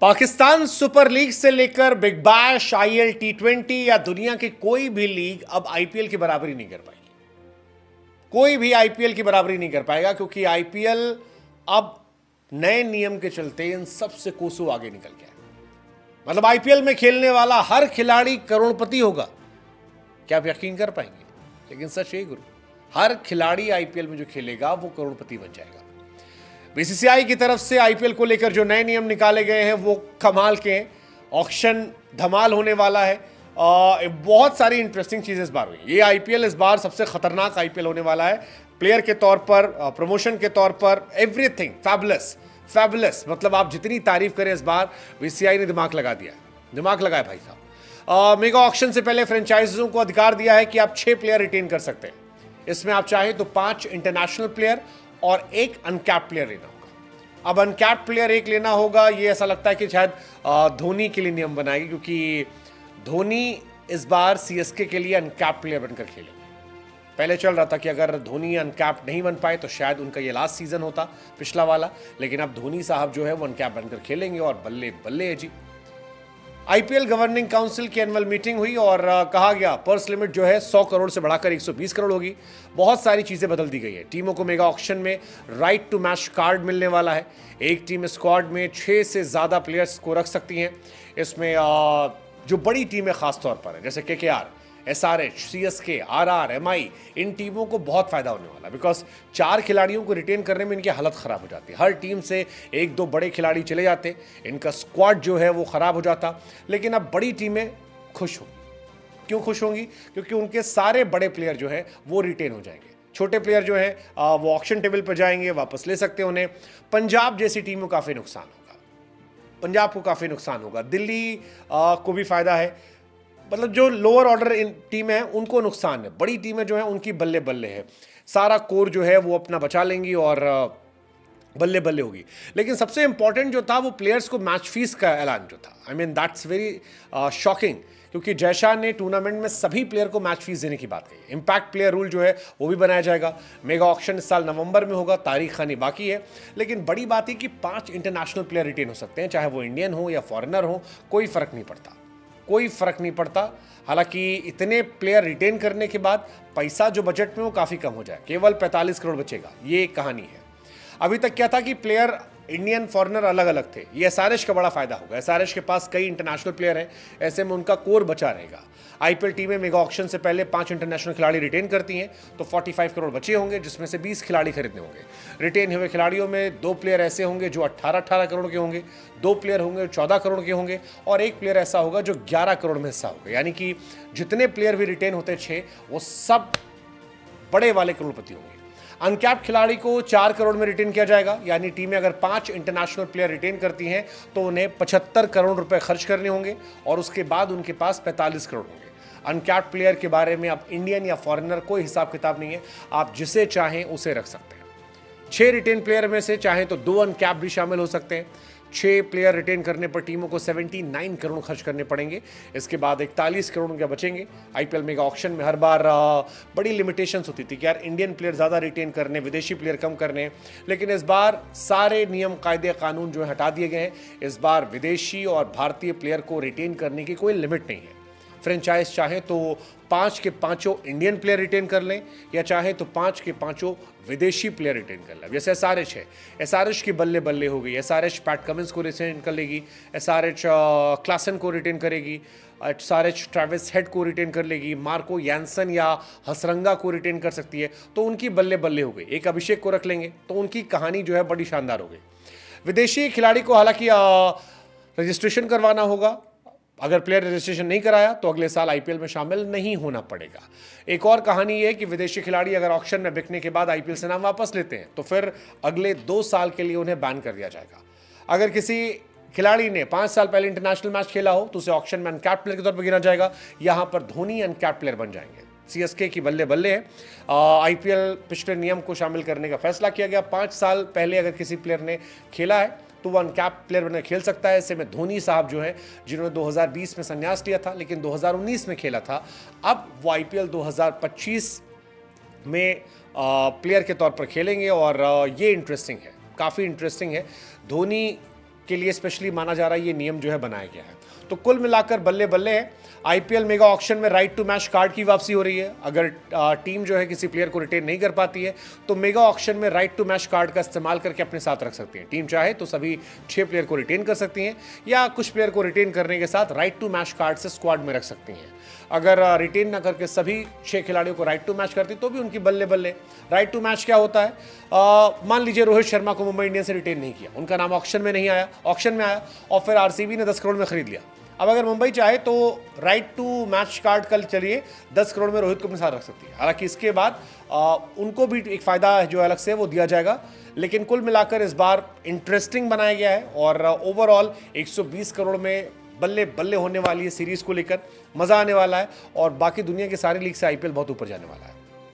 Pakistan super league से लेकर big bash, IL T20 या दुनिया की कोई भी लीग अब आईपीएल की बराबरी नहीं कर पाएगी। कोई भी आईपीएल की बराबरी नहीं कर पाएगा क्योंकि आईपीएल अब नए नियम के चलते इन सबसे कोसों आगे निकल गया है। मतलब आईपीएल में खेलने वाला हर खिलाड़ी करोड़पति होगा। क्या आप यकीन कर पाएंगे? लेकिन सच है गुरु, हर खिलाड़ी आईपीएल में जो खेलेगा वो करोड़पति बन जाएगा। बीसीसीआई की तरफ से आईपीएल को लेकर जो नए नियम निकाले गए हैं वो कमाल के हैं। ऑक्शन धमाल होने वाला है। बहुत सारी इंटरेस्टिंग चीजें इस बार हुई। ये आईपीएल इस बार सबसे खतरनाक आईपीएल होने वाला है। प्लेयर के तौर पर, प्रमोशन के तौर पर, एवरीथिंग फैबुलस फैबुलस। मतलब आप जितनी तारीफ करें, इस बार बीसीसीआई ने दिमाग लगा दिया, दिमाग लगाया भाई साहब। मेगा ऑक्शन से पहले फ्रेंचाइजों को अधिकार दिया है कि आप 6 प्लेयर रिटेन कर सकते हैं। इसमें आप चाहें तो 5 इंटरनेशनल प्लेयर और 1 अनकैप्ड प्लेयर लेना होगा। अब अनकैप्ड प्लेयर 1 लेना होगा, ये ऐसा लगता है कि शायद धोनी के लिए नियम बनाएगी, क्योंकि धोनी इस बार सीएसके के लिए अनकैप्ड प्लेयर बनकर खेलेंगे। पहले चल रहा था कि अगर धोनी अनकैप्ड नहीं बन पाए तो शायद उनका ये लास्ट सीजन होता, पिछला वाला। लेकिन अब धोनी साहब जो है वो अनकैप्ड बनकर खेलेंगे और बल्ले बल्ले है जी। आईपीएल गवर्निंग काउंसिल की एनुअल मीटिंग हुई और कहा गया पर्स लिमिट जो है 100 करोड़ से बढ़ाकर 120 करोड़ होगी। बहुत सारी चीजें बदल दी गई है। टीमों को मेगा ऑक्शन में राइट टू मैच कार्ड मिलने वाला है। एक टीम स्क्वाड में 6 से ज्यादा प्लेयर्स को रख सकती हैं। इसमें जो बड़ी टीमें खास तौर पर है, जैसे KKR, SRH, CSK, RR, MI, इन टीमों को बहुत फायदा होने वाला है। बिकॉज 4 खिलाड़ियों को रिटेन करने में इनकी हालत खराब हो जाती है। हर टीम से 1-2 बड़े खिलाड़ी चले जाते, इनका स्क्वाड जो है वो खराब हो जाता। लेकिन अब बड़ी टीमें खुश होंगी। क्यों खुश होंगी? क्योंकि उनके सारे बड़े प्लेयर जो है वो रिटेन हो जाएंगे। छोटे प्लेयर जो है वो ऑक्शन टेबल पर जाएंगे, वापस ले सकते हैं उन्हें। पंजाब जैसी टीम को काफी नुकसान होगा, पंजाब को काफी नुकसान होगा। दिल्ली को भी फायदा है। मतलब जो लोअर ऑर्डर टीम है उनको नुकसान है। बड़ी टीमें जो है उनकी बल्ले बल्ले है। सारा कोर जो है वो अपना बचा लेंगी और बल्ले बल्ले होगी। लेकिन सबसे इंपॉर्टेंट जो था वो प्लेयर्स को मैच फीस का ऐलान जो था। I mean that's very shocking, क्योंकि जयशाह ने टूर्नामेंट में सभी प्लेयर को मैच फीस देने की बात कही। इंपैक्ट प्लेयर रूल जो है वो भी बनाया जाएगा। मेगा ऑक्शन इस साल नवंबर में होगा, तारीख खानी बाकी है। लेकिन बड़ी बात है कि 5 इंटरनेशनल प्लेयर रिटेन हो सकते हैं, चाहे वो इंडियन हो या फॉरेनर हो, कोई फर्क नहीं पड़ता, कोई फर्क नहीं पड़ता। हालांकि इतने प्लेयर रिटेन करने के बाद पैसा जो बजट में वो काफ़ी कम हो जाए, केवल 45 करोड़ बचेगा। ये एक कहानी है। अभी तक क्या था कि प्लेयर इंडियन फॉरेनर अलग अलग थे। ये एसआरएच का बड़ा फायदा होगा। एसआरएच के पास कई इंटरनेशनल प्लेयर हैं, ऐसे में उनका कोर बचा रहेगा। आईपीएल टीमें मेगा ऑक्शन से पहले 5 इंटरनेशनल खिलाड़ी रिटेन करती हैं तो 45 करोड़ बचे होंगे, जिसमें से 20 खिलाड़ी खरीदने होंगे। रिटेन हुए खिलाड़ियों में 2 प्लेयर ऐसे होंगे जो 18-18 करोड़ के होंगे, 2 प्लेयर होंगे 14 करोड़ के होंगे और 1 प्लेयर ऐसा होगा जो 11 करोड़ में हिस्सा होगा। यानी कि जितने प्लेयर भी रिटेन होते 6, वो सब बड़े वाले करोड़पति होंगे। अनकैप्ड खिलाड़ी को 4 करोड़ में रिटेन किया जाएगा। यानी टीमें अगर 5 इंटरनेशनल प्लेयर रिटेन करती हैं तो उन्हें 75 करोड़ रुपए खर्च करने होंगे और उसके बाद उनके पास 45 करोड़ होंगे। अनकैप्ड प्लेयर के बारे में अब इंडियन या फॉरेनर कोई हिसाब किताब नहीं है, आप जिसे चाहें उसे रख सकते हैं। 6 रिटेन प्लेयर में से चाहें तो 2 अनकैप्ड भी शामिल हो सकते हैं। 6 प्लेयर रिटेन करने पर टीमों को 79 करोड़ खर्च करने पड़ेंगे। इसके बाद 41 करोड़ उनके बचेंगे। आईपीएल मेगा ऑक्शन में हर बार बड़ी लिमिटेशंस होती थी कि यार इंडियन प्लेयर ज़्यादा रिटेन करने, विदेशी प्लेयर कम करने। लेकिन इस बार सारे नियम, कायदे, कानून जो है हटा दिए गए हैं। इस बार विदेशी और भारतीय प्लेयर को रिटेन करने की कोई लिमिट नहीं है। फ्रेंचाइज चाहे तो 5 के 5 इंडियन प्लेयर रिटेन कर लें या चाहे तो 5 के 5 विदेशी प्लेयर रिटेन कर लें। जैसे एसआरएच है, एसआरएच की बल्ले बल्ले हो गई। एसआरएच पैट कमिंस को रिटेन कर लेगी, एसआरएच क्लासन को रिटेन करेगी, एसआरएच ट्रेविस हेड को रिटेन कर लेगी, मार्को यानसन या हसरंगा को रिटेन कर सकती है। तो उनकी बल्ले बल्ले हो गई। एक अभिषेक को रख लेंगे तो उनकी कहानी जो है बड़ी शानदार हो गई। विदेशी खिलाड़ी को हालांकि रजिस्ट्रेशन करवाना होगा। अगर प्लेयर रजिस्ट्रेशन नहीं कराया तो अगले साल आईपीएल में शामिल नहीं होना पड़ेगा। एक और कहानी यह है कि विदेशी खिलाड़ी अगर ऑक्शन में बिकने के बाद आईपीएल से नाम वापस लेते हैं तो फिर अगले 2 साल के लिए उन्हें बैन कर दिया जाएगा। अगर किसी खिलाड़ी ने 5 साल पहले इंटरनेशनल मैच खेला हो तो उसे ऑक्शन में अनकैप्ड प्लेयर के तौर पर गिना जाएगा। यहां पर धोनी अनकैप्ड प्लेयर बन जाएंगे। सीएसके की बल्ले बल्ले है। आईपीएल पिछले नियम को शामिल करने का फैसला किया गया। 5 साल पहले अगर किसी प्लेयर ने खेला है तो वो अनकैप्ड प्लेयर बनकर खेल सकता है। ऐसे में धोनी साहब जो है, जिन्होंने 2020 में संन्यास लिया था लेकिन 2019 में खेला था, अब वो आईपीएल 2025 में प्लेयर के तौर पर खेलेंगे और ये इंटरेस्टिंग है, काफ़ी इंटरेस्टिंग है। धोनी के लिए स्पेशली माना जा रहा है ये नियम जो है बनाया गया है। तो कुल मिलाकर बल्ले बल्ले है, आईपीएल मेगा ऑक्शन में राइट टू मैच कार्ड की वापसी हो रही है। अगर टीम जो है किसी प्लेयर को रिटेन नहीं कर पाती है तो मेगा ऑक्शन में राइट टू मैच कार्ड का इस्तेमाल करके अपने साथ रख सकती है। टीम चाहे तो सभी 6 प्लेयर को रिटेन कर सकती हैं या कुछ प्लेयर को रिटेन करने के साथ राइट टू मैच कार्ड से स्क्वाड में रख सकती हैं। अगर रिटेन ना करके सभी 6 खिलाड़ियों को राइट टू मैच करती तो भी उनकी बल्ले बल्ले। राइट टू मैच क्या होता है? मान लीजिए रोहित शर्मा को मुंबई इंडियंस से रिटेन नहीं किया, उनका नाम ऑक्शन में नहीं आया, ऑक्शन में आया और फिर आरसीबी ने 10 करोड़ में खरीद लिया। अब अगर मुंबई चाहे तो राइट टू मैच कार्ड कल चलिए 10 करोड़ में रोहित को अपने साथ रख सकती है। हालांकि इसके बाद उनको भी एक फ़ायदा जो अलग से वो दिया जाएगा, लेकिन कुल मिलाकर इस बार इंटरेस्टिंग बनाया गया है और ओवरऑल 120 करोड़ में बल्ले बल्ले होने वाली है सीरीज़ को लेकर, मज़ा आने वाला है और बाकी दुनिया की सारी लीग से आईपीएल बहुत ऊपर जाने वाला है।